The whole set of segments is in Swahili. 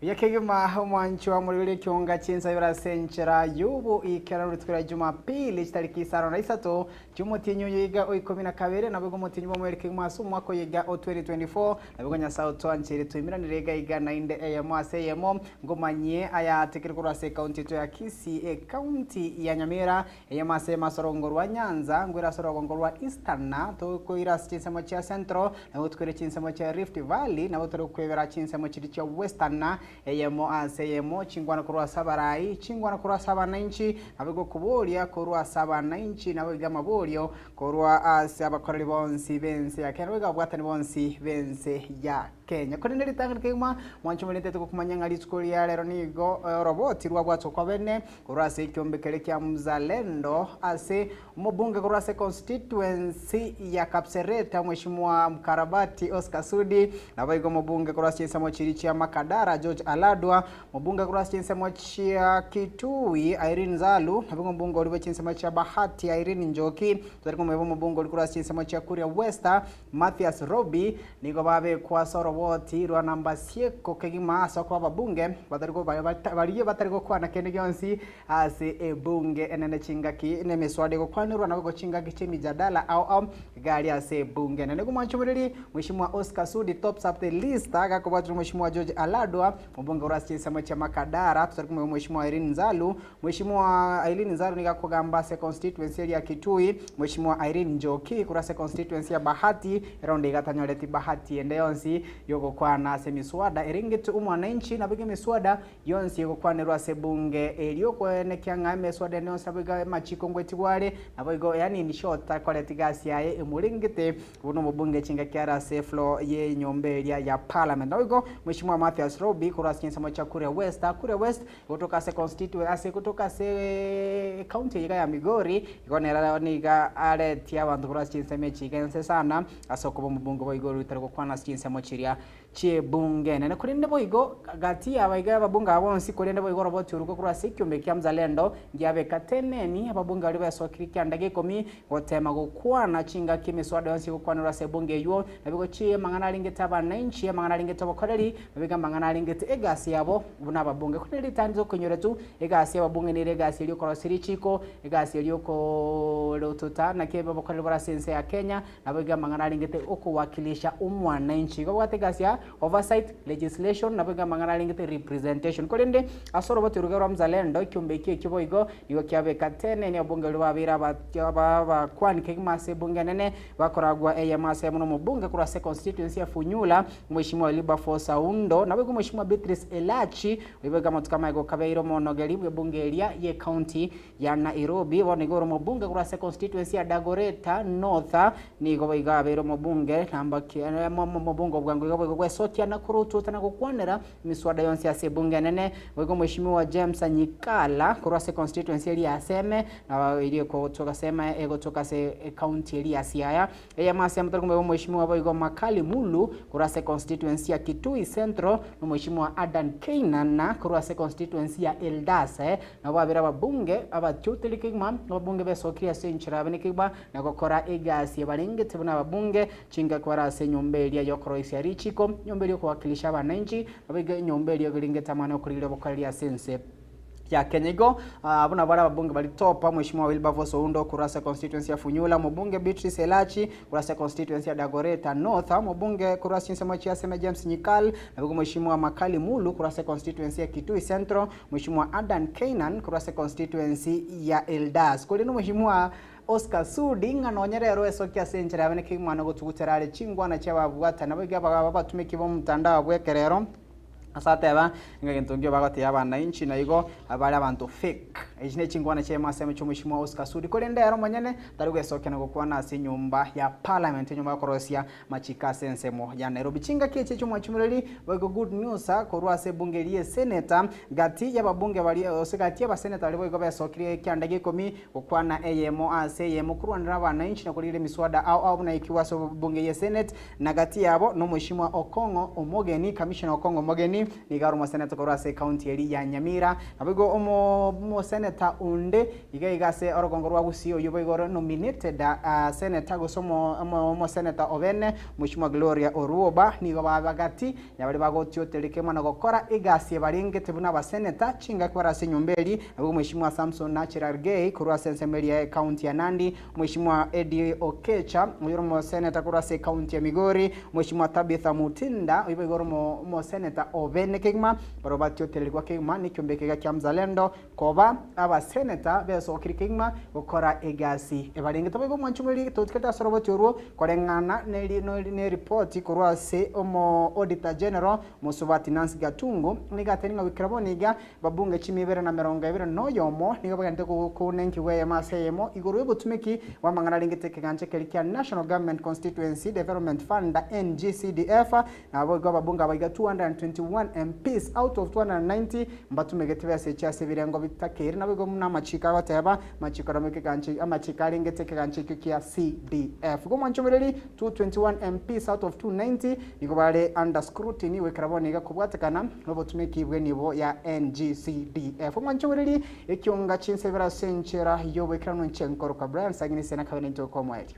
Yakegema mwanchi wa mulile kionga chinsa yura senchera yubu ikera rutwira Jumapili tariki 23 Jumutinyu yiga o 12 nabwo mutinyu bo mwereke maso mwako yiga o 2024 nabwo nya South Wanchiri twimira nirega iga 9 am asemo ngomanye aya tekirikura se county to ya Kisii county ya Nyamira yamase masorongorwa Nyanza ngwira sorongorwa Eastern to koira chinsemo cha Central nabwo twire chinsemo cha Rift Valley nabwo turi kwevera chinsemo cha Western eyemo aseyemo chingwana kurwa sabarai chingwana kurwa sabananchi abigo kubolia kurwa sabananchi nawe gamabolio kurwa abakorera bonsi bense ya Kenya wega bwatani bonsi bense ya Kenya kone neri tangirikema mwancho melete kumanya ngali skuli ya lero nigo roboti rwa bwatso kwa bene kurwa se kyombekele kya Mzalendo ase mubunge kurwa se constituency ya Kapsereta mheshimiwa mkarabati Oscar Sudi nawe go mubunge kurwa chinsamo chiri cha Makadara George Aladwa mubunge kurwa chinsamo cha Kitui Irene Zalu nabwo mubunge uri chinsamo cha Bahati Irene Njoki turiko mubunge uri kurwa chinsamo cha Kuria Westa Mathias Robi niko babe kwa soroboti rwa namba sieko kegima asa kwa babunge batariko bariye batariko kwa na kene gyonsi ase ebunge enene chingaki ne meswade ko kwanirwa nabo chingaki chemijadala au gari ase bunge nene kumwanchumuriri mheshimiwa Oscar Sudi tops up the list aga kwa watu mheshimiwa George Aladwa mbunge urasi chama cha Makadara tutariko mheshimiwa Irene Nzalu mheshimiwa Irene Nzalu nikakugamba se constituency ya Kitui mheshimiwa Irene Njoki kurase constituency ya Bahati ronde gatanyoleti Bahati ende yonsi yoko kwa na semiswada eringeti umwananchi na bige miswada yonsi yoko kwa nerwa se bunge eliyoko ene kyanga meswada ne yonsi biga machiko ngweti wale nabigo yani ni short quality gas yae emuringete buno mubunge chinga kyara se flow ye nyombelia ya parliament nabigo mheshimiwa Mathias Robi kurasi nsamo cha Kuria West kutoka se constituency kutoka se county ya Migori ikonera niga ale tia bantu kurasi nsame chigense sana asoko mubunge boigoro itariko kwa na nsamo chiria chie bunge nene kurinde boigo gati abaiga babunga abonsi kurinde boigo roboti uruko kurasi kyombe kya Mzalendo ngiabe kateneni ababunga bali basokiri kyandage komi gotema gukwana chinga kimiswada yonsi gukwanura se bunge yuo nabiko chie mangana lingeta abananchi mangana lingeta bokoreri babiga mangana lingeta egasi yabo buna babunge kuneli tanzo kunyoretu egasi yababunge ni egasi iliyo korosiri chiko egasi iliyo ko lotota na kebe bokoreri bara sense ya Kenya nabiga mangana lingeta okuwakilisha umwananchi go wategasi ya oversight legislation nabiga mangana lingeta representation kolende asoro botirugero Mzalendo kyumbeke kiboigo nigo kyabe katene ni abunge babira ba kwani kegimase bunge nene bakoragwa eyamase muno mubunge kurase constituency ya Funyula mheshimiwa Liba Fosa Undo nabigo mheshimiwa Beatrice Elachi wibega matukama ego kabeiro monogeli bunge elia ye county ya Nairobi bonigoro mubunge kurase constituency ya Dagoretti North nigo biga bero mubunge namba mubunge bwangu go sotia na kurutu tana kukwanera miswada yonsi ya sebunge nene wego mheshimiwa James Nyikala kurase constituency ya Aseme na ile ko toka sema ego toka se county ya Siaya ya masema tukumbe mheshimiwa wego Makali Mulu kurase constituency ya Kitui Central na mheshimiwa Adan Keinan na kurase constituency ya Eldas na babira babunge abatuteli kigma babunge besokia senchira banikiba na gukora egasi baringe tibuna babunge chinga kwarase nyombeli ya yokoroisi ya Richiko nyombeli kuwakilisha abananchi abiga nyombeli yogiringeta mano kurire bokalia sense ya Kenyego abuna bara babunge bali topa mheshimiwa Wilberforce Oundo kurasa constituency ya Funyula mbunge Beatrice Elachi kurasa constituency ya Dagoretti North mbunge kurasa nsema cha Sema James Nyikal na mheshimiwa Makali Mulu kurasa constituency ya Kitui Central mheshimiwa Adan Keinan kurasa constituency ya Eldas kolino mheshimiwa Oscar Sudi nganonyerero esokia senchera bene kimwana gutuguterale chingwana cyababwata nabiga batumiki bo mutandao bwekerero asateba ngagentongyo bagati abana inchi na igo abali abantu fake ejine chingwana chema sema chumushimwa Oscar Sudi kolende yaro manyane tarigo esokena gukwana asi nyumba ya parliament nyumba ya korosia machika sensemo ya Nairobi chinga keche chumwa chumureli bago good news korwa se bungelie senator gati ya babunge bali osigati ya senator bali bago besokire kyandage komi gukwana eyemo ase yemo kurwanira abana inchi na kulile miswada au na ikiwa so bunge ye senate na gati yabo no mushimwa Okongo Omogeni commissioner Okongo Omogeni Kimani niga ro seneta korwa se county eri ya Nyamira abigo omo seneta unde igase orogongo rwa Gusii oyo bigoro nominated seneta gosomo omo seneta obene Mheshimiwa Gloria Oruoba nigo babagati yabali bagotyo telekema na gokora igasi baringete buna baseneta chinga kwa se nyombeli abigo Mheshimiwa Samson Nachirargei korwa sensemeli ya county ya Nandi Mheshimiwa Eddie Okecha oyoro mo seneta korwa se county ya Migori Mheshimiwa Tabitha Mutinda oyo bigoro mo seneta obene kigma barobatyo telekwa kigma nikyombekega kya Mzalendo koba aba seneta beso kirikigma gukora egasi ebaringete bigo mwanchumeli totketa sorobotyo korengana ne report korwa se omo auditor general Musubati Nancy Gatungu nigateninga wikraboniga babunge chimibere na 20 noyomo niga bagante kunenki we maseyemo iguru yobutumiki wa mangana ringete kiganje kelikia National Government Constituency Development Fund NGCDF na babunga baga 221 MPs out of 290 mbatumegetebe secha sebirengo bitakeri na bigo muna machika bateba machika rameke kanje amachika ringete kiganje kikia CDF go mwanchomereri 221 MPs out of 290 niko bale under scrutiny we kraboniga kubwatekana nobutumiki bwe nibo ya NGCDF mwanchomereri ekyonga chinsebera senchera yobe krano nchenkoro ka Brian sagini sena kabene ntoko mweli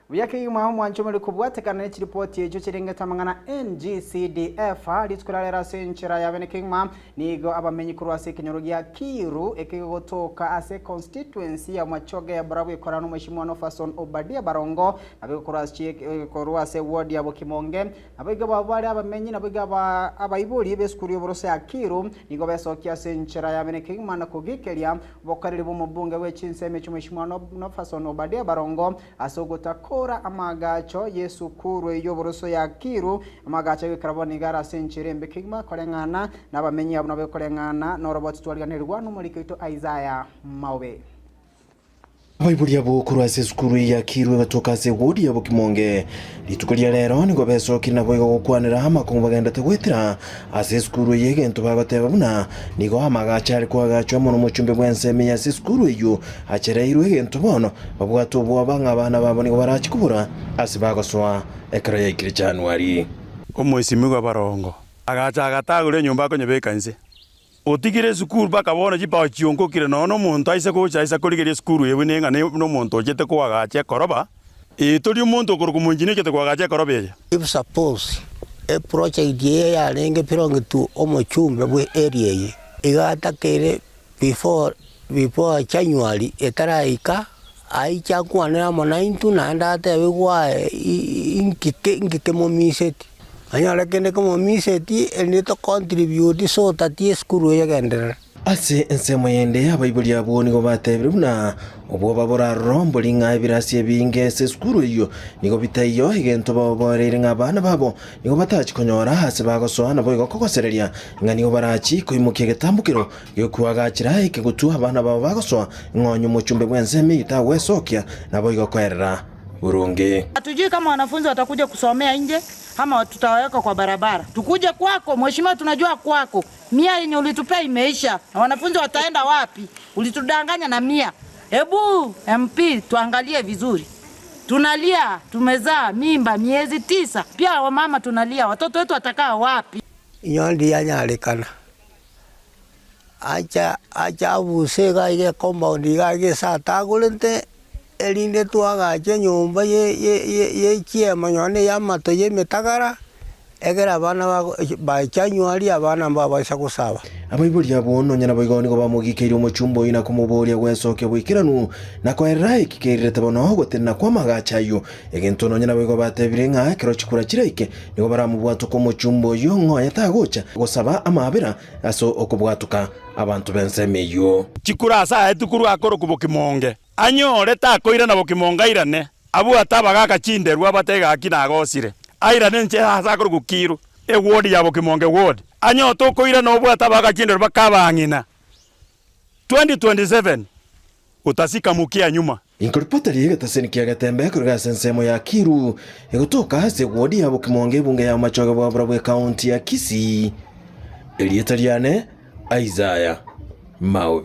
Buyake mwanchomeli kubwatekana ne report yejo kirengeta mangana NGCDF litkuralera senchera yabene kingma nigo abamenyi kurwa se kinyorugia Kiru ekigotoka ase constituency ya Machoge ya Barabu ikorano Mheshimiwa Nofason Obadia Barongo abigo kurwa se ward ya Bokimonge abigo babali abamenyi nabigo abayibuli beskuriyo borose ya Kiru nigo besokia senchera yabene kingma na kugikelia bokariri bomubunge we chinseme Mheshimiwa Nofason Obadia Barongo asogota kora amagacho Yesu kuru iyo boroso ya Kiru amagacho bikaraboni gara senchire mbekigma korengana nabamenyi abo nabe korengana no robot twaliganirwa no muri kito Isaiah Mawe Abaibuli abo kurwa se skuru ya Kiru batoka se wodi ya Bokimonge litukulia lero nigo besoki na boyo gukwanira hama kumbagenda tegwetira ase skuru yegento babateba buna nigo amagacha ari kwagacho mono muchumbe bwenseme ya se skuru iyo achereirwe egento bono babwato bo abana babo nigo barachikubura ase bagoswa ekara ya January omwesimi gwa Barongo agacha agatagure nyumba ko nyebekanse otigire skuru bakabona jipa chiongo kire no muntu aise gocha aise kurigire skuru yewe nenga no muntu ojete kwagacha koroba toli muntu kurukumunjine kete kwagacha koroba ya if suppose a project ye ya lenge pirongo tu omochumbe bwe area ye igata kere before January etaraika aicha kwanera mona intu nanda tewe kwa inkike momiseti anyala kene como miseti elito contribute so tati skuru yagendera ase ensemo yende abaibuli abo nigo batebire buna obwo babora rombo linga birasi binge se skuru iyo nigo bitayo egento baborere ngabana babo nigo batachikonyora hase bagosoana boigo kokosereria ngani go barachi koimuke getambukiro yo kuagachira ike gutu abana babo bagosoa ngonyo muchumbe bwenseme itawe sokia na boigo kwerera Burungi. Hatujui kama wanafunzi watakuja kusomea nje ama tutawaweka kwa barabara. Tukuje kwako mheshimiwa, tunajua kwako 100 yenye ulitupea imeisha. Na wanafunzi wataenda wapi? Ulitudanganya na 100. Hebu MP tuangalie vizuri. Tunalia, tumezaa mimba miezi 9. Pia wamama tunalia, watoto wetu watakaa wapi? Nyondi yanyalikana. Acha busega ile compound yake satagulente elinde tuagache nyumba ye chiema nyone yamato ye metagara egera abana ba January abana babasha kusaba abaibuli abo nonya naboigo nigo bamugikeire umuchumbo ina kumuboria gwesoke bwikiranu na kwerera ikikirire tabono gotena kwa magachayo egento nonya naboigo batebire nga kero chikura kireke nigo baramubwatu ko muchumbo yo ngoya tagocha gosaba amabera aso okubwatuka abantu bensemeyo chikura asa etukuru akoro kubokimonge anyore takoira na Bokimonge irane abu atabaga kachinderwa batega kinagosire airane nche asa akoro gukiru ward ya Bokimonge ward anyo tokoira no bwa atabaga chinderwa bakabangina 2027 utasika mukia nyuma. Inkoripota liga taseni kia gatembe kuriga sensemo ya Kiru igutoka se wodi ya Bokimonge bunge ya machoge bwa Brabwe county ya Kisii. Elietaliane Isaiah Mawe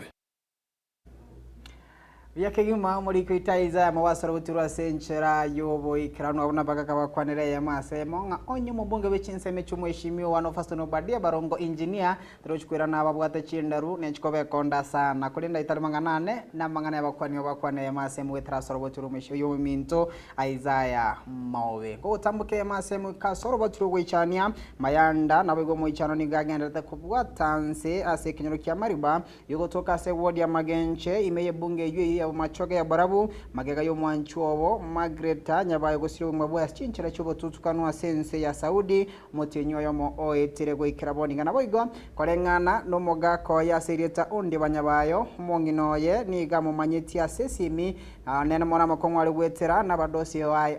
Yakegima muri kwitaiza mawasara butirwa senchera yobo ikirano abona bagaka bakwanira ya masemo nga onye mubunge bechinseme cyumweshimiyo wano fasto no badia barongo engineer trochkwira na babwata chindaru nenchikobe konda sana kulinda itali manganane na mangana ya bakwane ya masemo wetrasoro butiro mesho yo minto Isaiah Mawe ko tambuke ya masemo kasoro butiro gwichania mayanda nabego mu ichano ni gagenda kubwatanse ase kinyoro kya mariba yogotoka se wodi ya magenche imeye bunge yui ya machoge ya barabu magega yo mwanchuobo Magreta nyabaye gusiro mabwa chinchira cyo tutukanwa sense ya Saudi motenyo yo mo oetire go ikiraboni ngana boigo korengana no mogako ya serieta undi banyabayo monginoye niga mu manyeti ya sesimi nena mona makongwa ari gwetera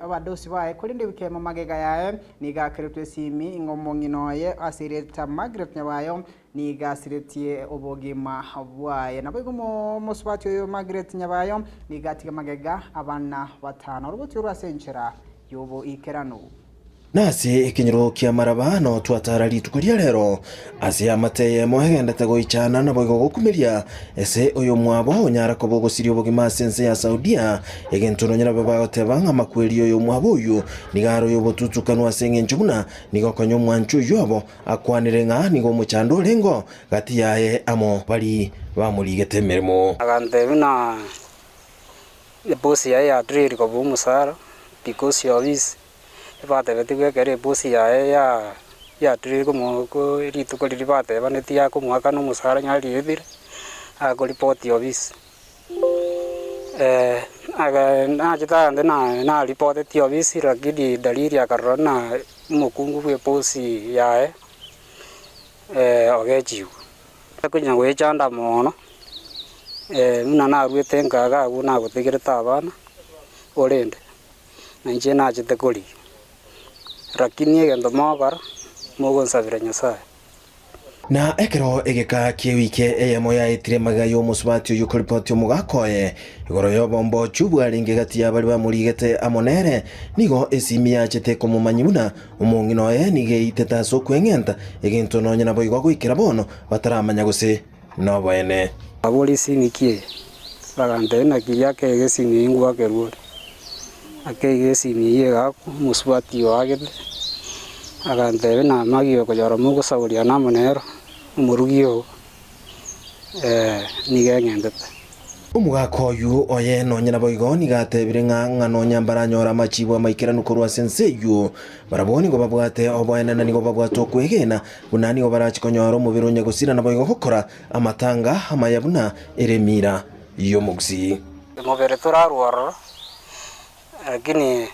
abadosi bae kulinde bikema magega yae niga kiritwe simi ngomonginoye aserieta Magreta nyabayo ni gasiretie obogima bwaye nabwo musubati yo Margaret nyabayo ni gatiga magega abana batano rubuti rwasenchera yobo ikerano nasi ikinyiro kia marabano twatarari tukuria rero ase amateye mohegenda tego ichana na bogo gukumiria ese uyu mwabo nyara ko bogo sirio bogima sense ya Saudia egentuno nyara baba tebanga makweli uyu mwabo uyu nigaro yo botutukanwa senge njumuna nigokonyo mwanchu yobo akwanire nga nigo muchando lengo gati yae amo bali bamuligete merimo agante bina bosi ya drill ko bumusara because of this bate betigwe kere bosi ya drill ko ritu ko ribate baneti ya ko mwaka no musara nyali yedire ako report of this aga na jita na report of this ragidi dalili ya corona mukungu bwe bosi ya ogejiu kunya we chanda mono muna na rwete ngaga una gutigirita abana orende na nje na jite kuri rakini egendo magara mugo nsabira Nyasaye na ekero egeka kiwike eyemo ya itire magayo musubati uyu koripoti umugakoye igoro yo bombo chubwa ringe gati ya bali bamuligete amonere nigo esimi ya chete ko mumanyibuna umungino ye nige iteta so kwengenta eginto nonye nabo igwa kwikira bono bataramanya guse no bene aboli simikie bagande na kiyake gesimi ingwa keruo akege simi ye gako musubati wagete agante na magio ko yoro mugo sauria na monero umurugio nigengendete umugakoyu oye no nyina boigo nigatebire ngano nyambara nyora machibwa maikira nukorwa senseyu baraboni go babwate oboena na nigo babwato kwegena bunani go barachikonyoro mubirunye gusira na boigo gukora amatanga amayabuna eremira yo mugsi mubere turarwara lakini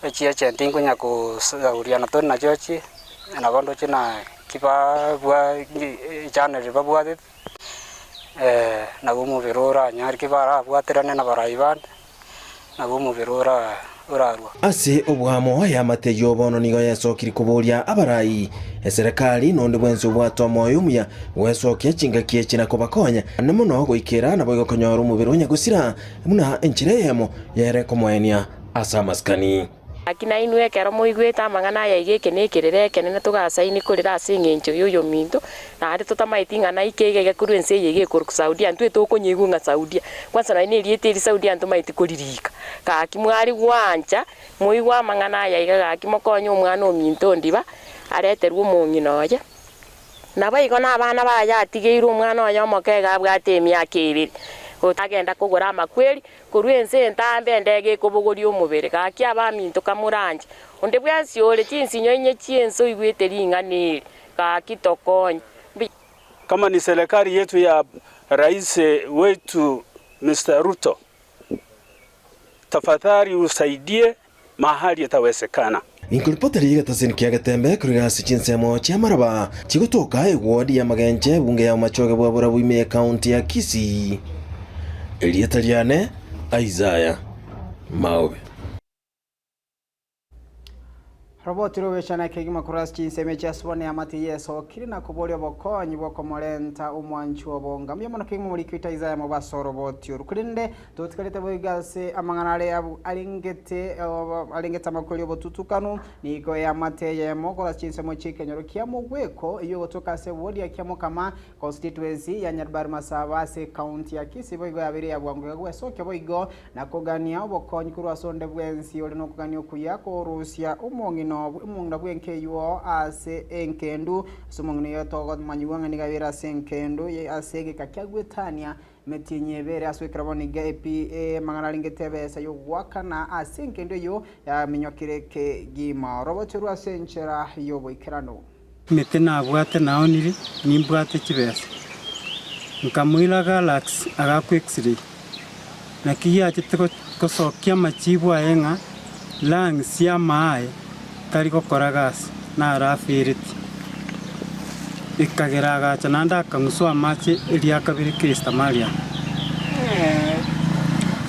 echia chentingo nyako sauria na tona chochi na bondo china kiba bwa channel babwate na gumu virora nyari kibara bwaterane na baraiban na gumu virora urarwa ase obwamo ya mateyo bono nigo yasokiri kuburia abarai eserikali nonde bwenzo bwato moyumya wesokia chinga kiechina kobakonya namuno goikera na boigo konyoro mubironya gusira muna enchireyemo yere komwenia asa maskani akina inwe kero muigweta mangana ya igeke nekirere kenene tugasaini kurira asingencho yoyo minto na ari tutamaitinga na ikege kurense yege kur Saudia ntwe tukonyigu nga Saudia kwanza na ini rietiri Saudia ntumaiti kuririka ka kimwari gwanja muigwa mangana ya iga akimokonyo umwana ominto ndiba areterwo munginoje nabo na abana baya atigeirwo umwana oyo mokega bwatemi akiriri utagenda kugura makweli kurwense ntambe ndege kubuguria umubere gaki abaminto kamuranje unde bwansi ole chinsinyo inye chienso igwete ringani gaki tokonye kama ni serikali yetu ya rais wetu Mr. Ruto, tafadhali usaidie mahali yatawezekana. Inkulipota liga tasini kia gatembe kuriga sichinsemo chia maraba chigutoka wodi ya magenche bunge ya machoge bwa Burabu ime county ya Kisii. Elietaliane Isaiah Mawe Roboti rubeshana kegima kurasi chinseme chasubone amati yeso kirina kubolya bokonyi bokomolenta umwanchi wobonga myomono kegima muri kwita izaya mu baso roboti urukurinde tutkalete boigase amanganale alingeta makoli botutukanu niko ya mateye mo kurasi chinsemo chikenyoro kiamo gweko iyo botokase wodi ya kiamo kama constituency ya Nyarbar Masabase county ya Kisii boigo yabiri ya bwangu gweso keboigo nakogania obokonyi kurwasonde bwensi oli nokugania kuyako Rusia umongino umongna bwenke yuo ase enkendu sumongno yotogo manyuwanga nigabira senkendu ye asege kakyagwetania metinye bere aswekraboniga EPA manganalingetebesa yo wakana asenkendu yo ya minyokireke gima robotu asenchera yo boikerano metena bwate naoniri nimbwate kibesa nkamwila galaxy agakwexire nakiya kiteko kosokia machibwa enga lang sia mae tariko koragas na rafiriti ikageraga chananda kanguswa machi ilia kabiri Krista Maria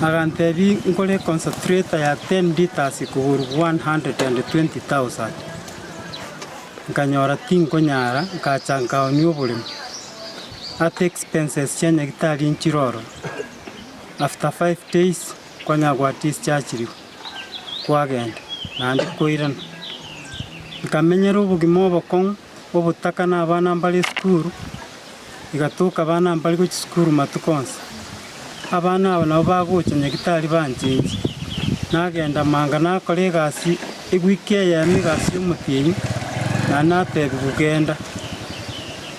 agantebi ngole concentrator ya 10 liters kuburu 120,000 nganyora tinko nyara ngachanga onyubule at expenses chenya gitali nchiroro after 5 days kwanya kwa discharge kwagenda nandi koiran ikamenyero bugimo bokon obutaka na abana mbali skuru igatuka abana mbali ku skuru matukonsa abana abo bagucanye gitari banjinji nagenda manga nakore gasi igwike ya migasi y'umutinyi na natebe bugenda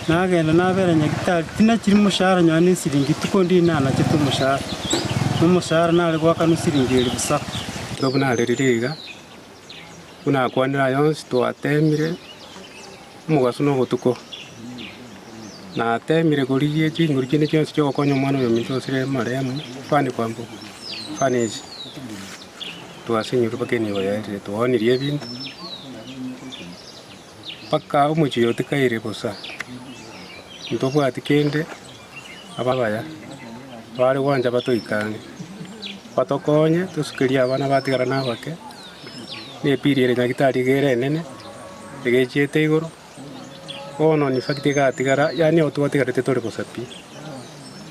nagenda naberanye gitari tinakiri mushara nyane siringi tukondi nana kitu mushara n'umushara nari gwakanu siringi iri busa gobuna reririga una kwanira yonsi twatemire mugaso no gutuko na temire guriye chinguri kine cyose cyo konya mwana yo minto sire maremu fani kwambo faneji twasenyuru bakeni bayare twoniriye bintu paka umuchi yote kaire busa ndobwa atikende ababaya bari wanja batoikange batokonye tusukiria abana batigara nabake ne pirire nyagitari gere nene egechete igoro ono ni fakti gatigara yani otwatigara tore bosapi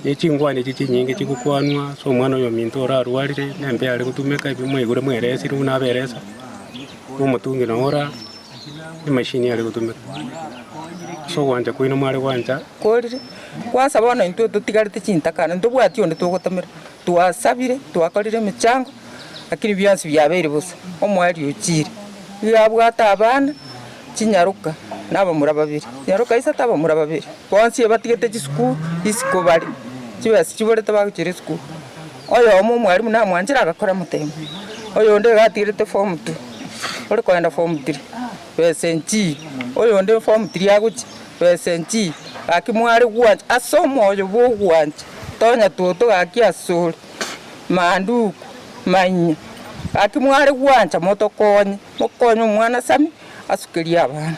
echingwane chinyinge chikukwanwa so mwana yo minto rarwarire nembe ari gutumeka ibimwe igure mweresi runa beresa umutungi na ora ni machine ari gutumeka so wanja kwino mwari wanja korire kwasa bona into tutigarite chintakana ndobwati onde togotamira twasabire twakorire michango lakini byansi byabere busa omwari ukire yabwata abana kinyaruka naba murababiri nyaruka isa taba murababiri bonsi batigete chisku isiko bari kibasi kiborete bagukire isku oyo omwari muna mwanjira agakora mutembo oyo nde gatirete form 2 ore kwenda form 3 pesenji oyo nde form 3 aguchi pesenji akimwari gwanje asomo oyo bo gwanje tonya toto gakiasuri manduku manya akimwari gwanje motokonye mokonyo mwana sami asukiria abana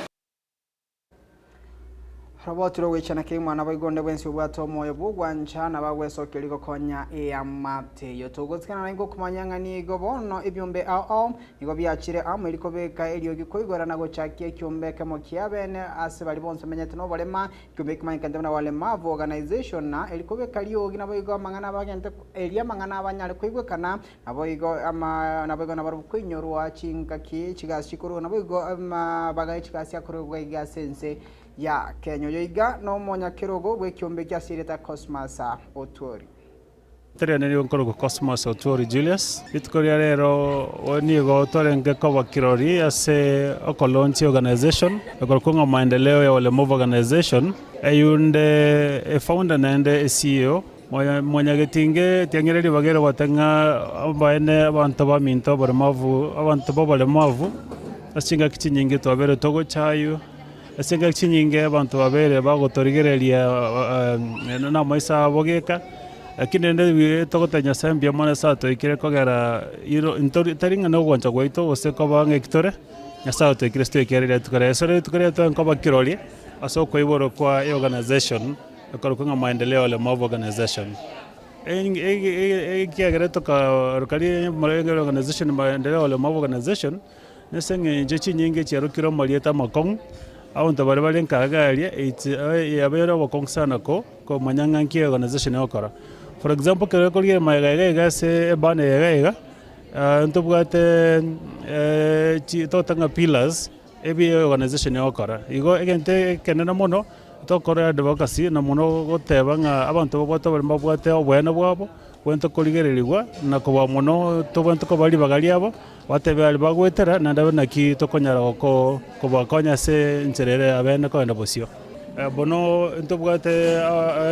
Roboti rwechana kimwana bayigonde bwensi ubwato moyo bugwanja na bagweso kiligo konya amate yotogotsikana nango kumanyanga nigo bono ibyombe ao nigo byakire ameriko beka eliyo gikoigora nago chakie kyombeke mo kiabene ase bali bonse menyete no bolema kyombeke manyikande na wale mavu organization na eliko beka liyo gina bayigo mangana bagente eliya mangana abanyale kwigwekana naboyigo naboyigo nabaru kwinyorwa chinga ki chigasi chikuru naboyigo bagaye chigasi akorwa igasense ya Kenya yoiga no monya kirogo bwe kyombe kya sireta Cosmas Otori Tere nero nkoro Cosmas Otori Julius bitkoria rero onigo torenge kwa kirori ase okolonchi organization okolkonga maendeleo ya walemavu organization ayunde founder nende CEO monya getinge tiangereri bagere watanga ambaene abantu baminto baremavu abantu babalemavu asinga kichinyinge twabere togo chayo asenga kinyinge abantu babere bagotorigereria na maisa bogeka lakini ndio togotanya sambia mwana sato ikire kogera iro taringa no gwancha gwaito oseko bange kitore nyasato ikristo ikere tukare sore tukare to nkoba kiroli aso kwa iboro kwa organization kwa maendeleo le mob organization kiagere toka rokali maendeleo organization maendeleo le mob organization nesenge jechi nyinge chero kiro marieta makong au ntabare bale nkagaria yabera bakong sana ko manyanganki organization yokora. For example, kero kolge maigaiga se bane yaiga ntobugate totanga pillars ebi organization yokora. Igo egente kenena mono tokora advocacy na muno gotebanga abantu boboto bari mabwate obwene bwabo kwento koligererigwa na kuba muno tobento ko bali bagali abo batebe ali bagwetera na ndabe naki tokonyara ko bakonya se ncherere abene ko enda bosio bono ntobwate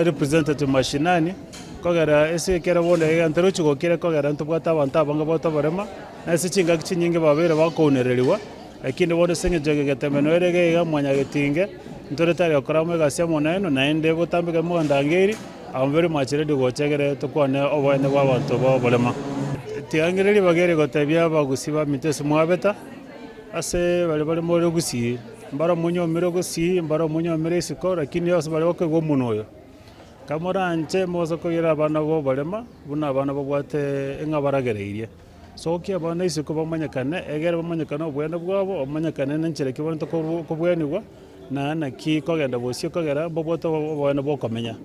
representative mashinani kogera ese kera bonde antero chugo kera kogera ntobwata abantu abanga boto barema na ese chinga kinyinge babere bakonererigwa lakini wone senge joge getemeno erege ga mwanya getinge ntoretari okoramo gasia moneno na ende botambike mo ndangeri I'm very much ready to chegere to kwane obone bw'abantu bolema tiangireri bagere gotebya bagusiba mitese mwabeta ase bali muri gusi mbara munyo miro gusi mbara munyo mire siko lakini yose bali okego munoyo kamora nche mozo kogira abana bo bolema buna abana bwate engabaragereirie so ki abana isiko bamanyakane egere bamanyakane obwene bwabo omanyakane n'enchire kibonto ko bwenigwa na ki kogenda bosio kogera boboto obone bokomenya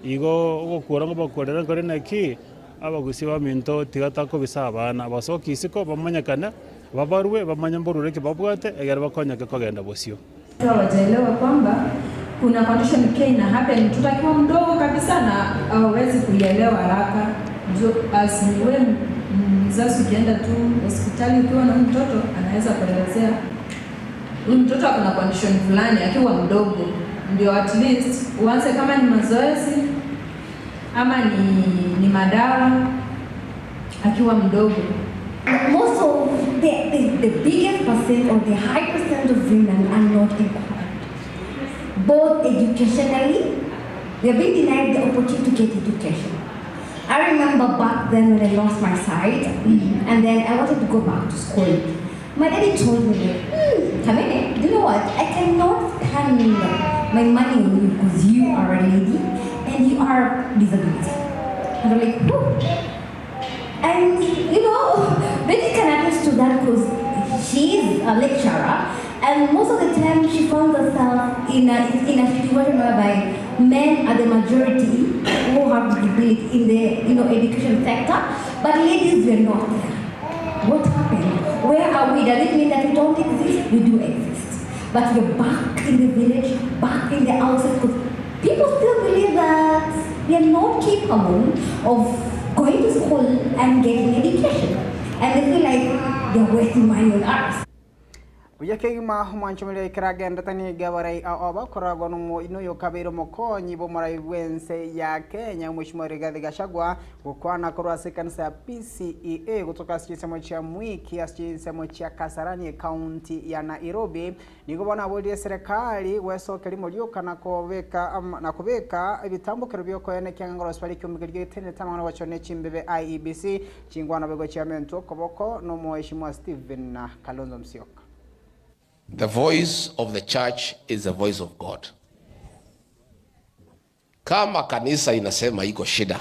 igo gukura ngo bakorera kore naki abagusi ba minto tigatako bisabana abasoki isiko bamanyakana babarwe bamanyamborure ke babwate egera bakonyaka kogenda bosio. Wajaelewa kwamba kuna condition K na happen tutakiwa mdogo kabisa na hawezi kuielewa haraka. As niwe mzazi ukienda tu hospitali ukiwa na mtoto anaweza kuelezea huyu mtoto akona condition fulani akiwa mdogo, ndio at least uanze kama ni mazoezi ama ni madawa akiwa mdogo. Most of the biggest percent or the high percent of women are not equipped. Both educationally, they are being denied the opportunity to get education. I remember back then when I lost my sight and then I wanted to go back to school. My daddy told me, Kamene, do you know what? I cannot spend my money on you because you are a lady and you are disability. And I'm like, whew. And you know, Betty can attest to that because she is a lecturer and most of the time she found herself in a situation whereby men are the majority who have disability in the education sector, but ladies were not there. What happened? Where are we? Does it mean that we don't exist? We do exist. But we're back in the village, back in the houses, because people still believe that we are not capable of going to school and getting education. And they feel like they're wasting money on us. Uyakegima mwanchumile kiragenda tani gawarai aoba korago numo ino yokabiro mokonyi bo marai wense ya Kenya Mheshimiwa Rigathi Gachagua gukwana korwa kanisa ya PCEA kutoka sisemo cha Mwiki sisemo cha Kasarani county ya Nairobi niko bana bodi serikali weso kelimo lyoka na kubeka ibitambukiro byoko yene kyangoro spali kyumigiryo tene tamana wachone chimbebe IEBC chingwana bego chairman to koboko no Mheshimiwa Stephen Kalonzo Musyoka. The voice of the church is the voice of God. Kama kanisa inasema iko shida,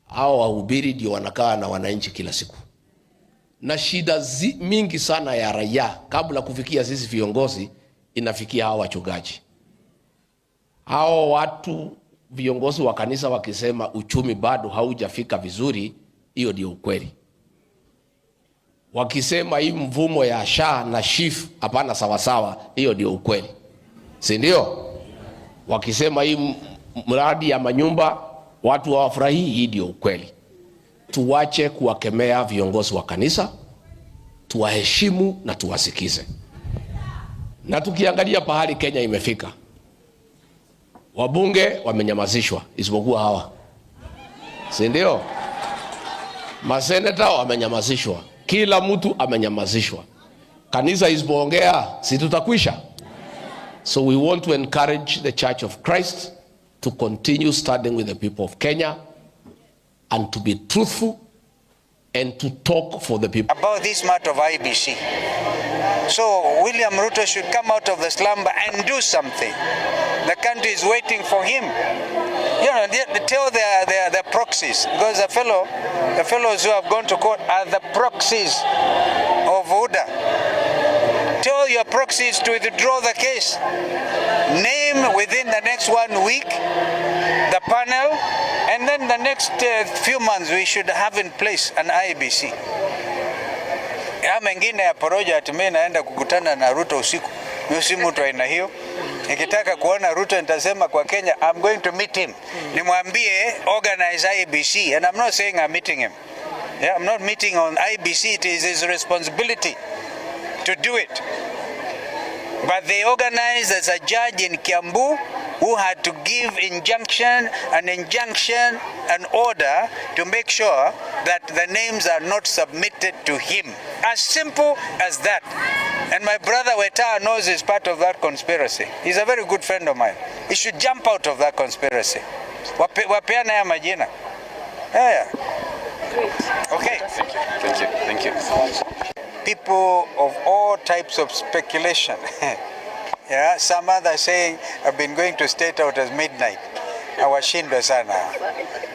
hao wahubiri ndio wanakaa na wananchi kila siku. Na shida mingi sana ya raia kabla kufikia sisi viongozi inafikia hao wachungaji. Hao watu viongozi wa kanisa wakisema uchumi bado haujafika vizuri, hiyo ndio ukweli. Wakisema hii mvumo ya SHA na SHIF hapana sawasawa, hiyo ndio ukweli. Si ndio? Wakisema hii mradi ya manyumba watu hawafurahi, hii ndio ukweli. Tuache kuwakemea viongozi wa kanisa, tuwaheshimu na tuwasikize. Na tukiangalia pahali Kenya imefika, wabunge wamenyamazishwa isipokuwa hawa. Si ndio? Maseneta wamenyamazishwa. Kila mtu amenyamazishwa. Kanisa isipoongea si tutakwisha. So we want to encourage the Church of Christ to continue standing with the people of Kenya and to be truthful and to talk for the people. About this matter of IBC. So William Ruto should come out of the slumber and do something. The country is waiting for him. You know, they tell their proxies, because the fellows who have gone to court are the proxies of UDA. Tell your proxies to withdraw the case. Name within the next 1 week the panel, and then the next few months we should have in place an IEBC. Ya mengine ya poroja atumie naenda kukutana na Ruto usiku. Mimi si mtu aina hiyo. Nikitaka kuona Ruto nitasema kwa Kenya, I'm going to meet him. Nimwambie organize IEBC, and I'm not saying I'm meeting him. Yeah, I'm not meeting on IEBC. It is his responsibility to do it. But they organized as a judge in Kiambu who had to give an injunction, an order to make sure that the names are not submitted to him. As simple as that. And my brother Weta knows he's part of that conspiracy. He's a very good friend of mine. He should jump out of that conspiracy. Wapeana ya majina. Yeah. Great. Okay. Thank you. Thank you. People of all types of speculation. Yeah, some others saying I've been going to State Out as midnight. Awashindwe sana.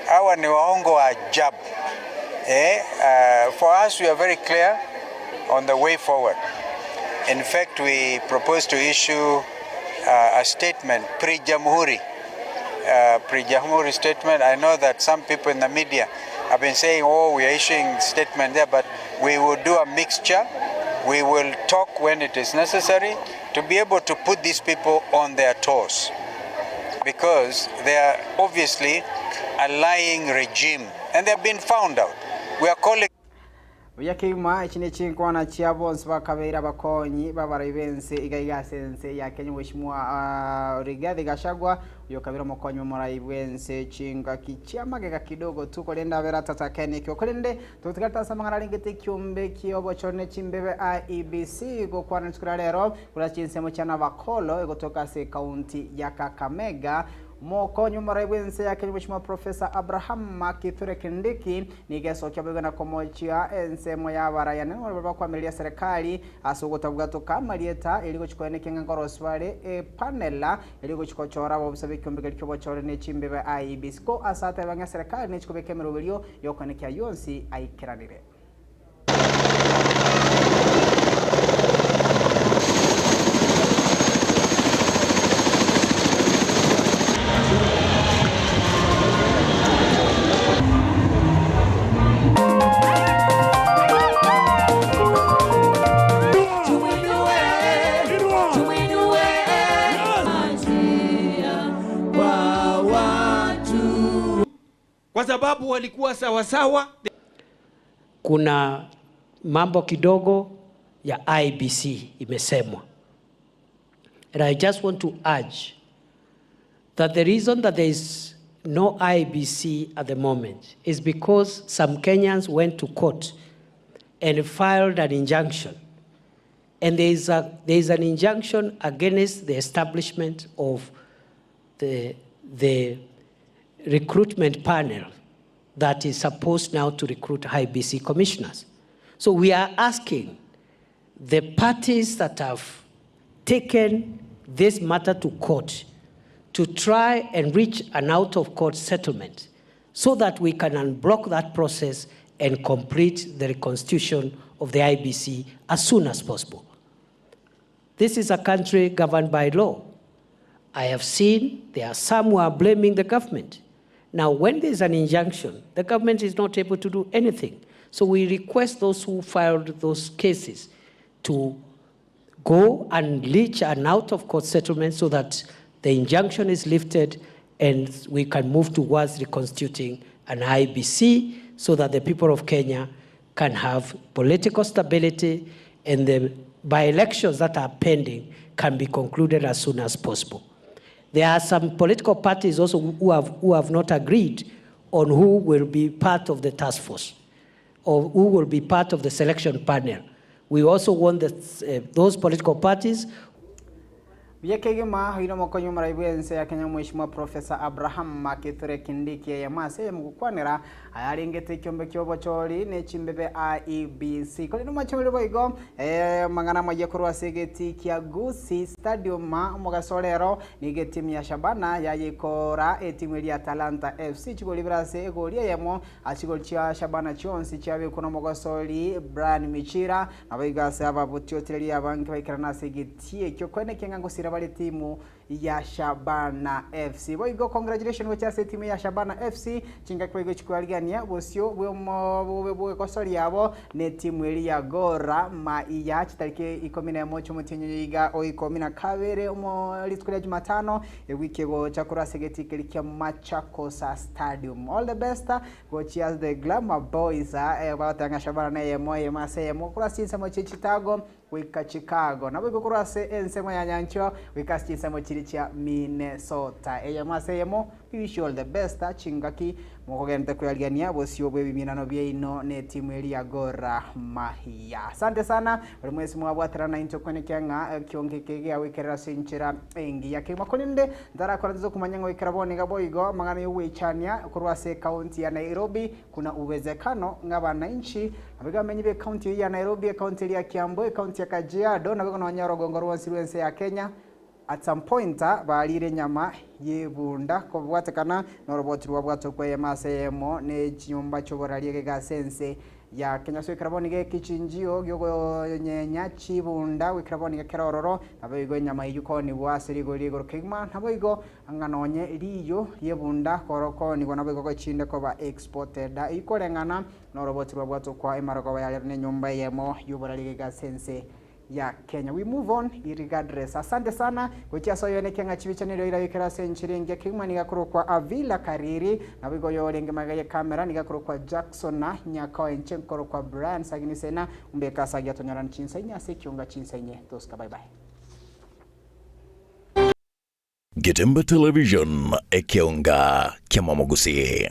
Hawa ni waongo wa ajabu. For us, we are very clear on the way forward. In fact, we propose to issue a statement pre-Jamhuri. Pre-Jamhuri statement. I know that some people in the media have been saying, oh, we are issuing statement there, but we will do a mixture. We will talk when it is necessary to be able to put these people on their toes, because they are obviously a lying regime and they have been found out. We are calling Uyakima chine chinkwana chiabons bakabeira bakonyi babarayibense igaigasense ya Kenya Mheshimiwa Rigathi Gachagua uyo kabira mukonyi murayibwense chinga kichiamagega kidogo tuko lenda bera tatakene kyokolende tutikata samangana lingete kyombe kyobo chone chimbebe IEBC go kwana tukira lero kula chinsemo chana bakolo egotoka se county ya Kakamega Mokonyo maraibense ya Kenya Mheshimiwa Professor Abraham Kithure Kindiki nigeso kyabega na komochia ensemo ya barayane wababa kwa milia serikali asogota bugato kama lieta iliko chikoene kenga ngoroswale panela iliko chikochora bobusabe kyombega kyobo chore ne chimbebe IEBC ko asata banga serikali ne chikobeke merobelio yokonekia yonsi aikiranire. Kwa sababu walikuwa sawa sawa. Kuna mambo kidogo ya IEBC imesemwa. And I just want to urge that the reason that there is no IEBC at the moment is because some Kenyans went to court and filed an injunction. And there is an injunction against the establishment of the recruitment panel that is supposed now to recruit IEBC commissioners. So we are asking the parties that have taken this matter to court to try and reach an out-of-court settlement so that we can unblock that process and complete the reconstitution of the IEBC as soon as possible. This is a country governed by law. I have seen there are some who are blaming the government. Now, when there's an injunction, the government is not able to do anything. So we request those who filed those cases to go and reach an out-of-court settlement so that the injunction is lifted and we can move towards reconstituting an IEBC so that the people of Kenya can have political stability and the by-elections that are pending can be concluded as soon as possible. There are some political parties also who have not agreed on who will be part of the task force or who will be part of the selection panel. We also want that, those political parties. Biekegema hino mokonyo maraibuense ya Kenya Mheshimiwa Profesa Abraham Makithure Kindiki ya mase mugukwanira ayarengete kyombe kyobo chori ne chimbebe IEBC kuri no machomero boigo mangana maje kurwa segeti kya Gusi Stadium mugasolero ni getimu ya Shabana yayikora etimu ya Talanta FC chigoli brase egoli yemo achigoli cha Shabana chonsi chabe kuno mugasoli Brian Michira abigase ababutyo teli abanki baikirana segeti kyo kwene kengango bali timu ya Shabana FC. Boigo congratulations kwa chase timu ya Shabana FC chinga kwego chikwaligania bosio bwe kosori yabo ne timu ya Gora Mahia chitarike 11 mutinyo yiga o 12 mo litkulia Jumatano wikego chakura segeti kilikia Machakos Stadium. All the best go cheers the Glamour Boys batanga Shabana naye moye mase mo kura sinsa mo Chicago wika Chicago na boigo kura se ensemo ya nyancho wika sinsa mo chia Minnesota. Eya masemo we wish you all the best chingaki mukogenda kuyaliania bosio bwe biminano byeino ne timu ya Gora Mahia. Asante sana bali mwezi mwabwatira na into kwenekenga kyongekege ya wikera sinchira engi yake makoninde ndara kwaranzo kumanyango ikaraboni gaboigo mangana yuwe chania kurwase county ya Nairobi kuna uwezekano ngabana inchi abiga menyibe county ya Nairobi, county ya Kiambu, county ya Kajiado na biko Nyarugenge rwansiruense ya Kenya at some point balire nyama yebunda ko bwatekana no robot rwabwato kwa masemo ne nyumba choboraliye ga sense ya Kenya so ikaraboni ge kichinjio gyogo nyenya chibunda wikaraboni ge kerororo abigo nyama yuko ni bwasiri go ligo kigma nabigo anganonye iliyo yebunda koroko ni gona bigo chinde ko ba exported ikorengana no robot rwabwato kwa imarago ya ne nyumba yemo yuboraliye ga sense ya Kenya. We move on regardless. Asante sana kuchia soyo ne kenga chibichaniro ira yikera senchiringe kigma nigakuru kwa Avila Kariri na bigo yorenge magaye kamera nigakuru kwa Jackson na nyakao enchenkoro kwa Brian sagini sena umbeka sagia tonyaran chinsenya sekiunga chinsenye toska bye bye. Getemba Television ekiunga kya Mwamogusi.